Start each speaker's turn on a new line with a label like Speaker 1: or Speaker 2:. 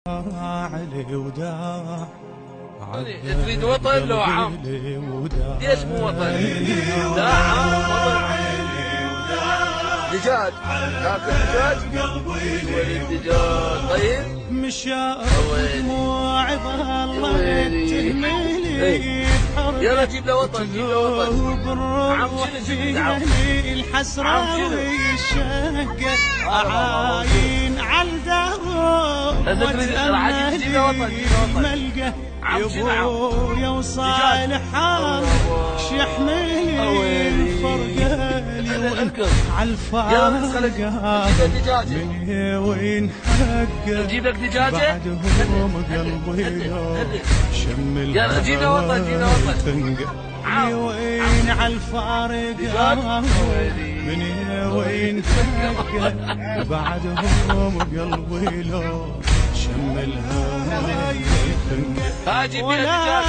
Speaker 1: علي وداع
Speaker 2: تريد وطن لو عام؟ ليش مو وطن؟ لا عام وطن. دجاج تاكل دجاج؟ ولد دجاج طيب؟
Speaker 1: مشاء موعظ الله تهملي
Speaker 2: يلا جيب له وطن، جيب له وطن. عم شنو
Speaker 1: الحسرة والشقة أعاين على الدار واتأملي ملقى يبويا وصالحان شيحملي الفرقالي وانت عالفارقة من وين حقه
Speaker 2: نجيب لك دجاجة؟
Speaker 1: بعدهم قلبي شم
Speaker 2: يلا جيب له وطن، جيب له وطن.
Speaker 1: وين عالفارقة من وين حقه بعدهم قلبي لو شم الهوى
Speaker 2: هاجي بيها دجاجة.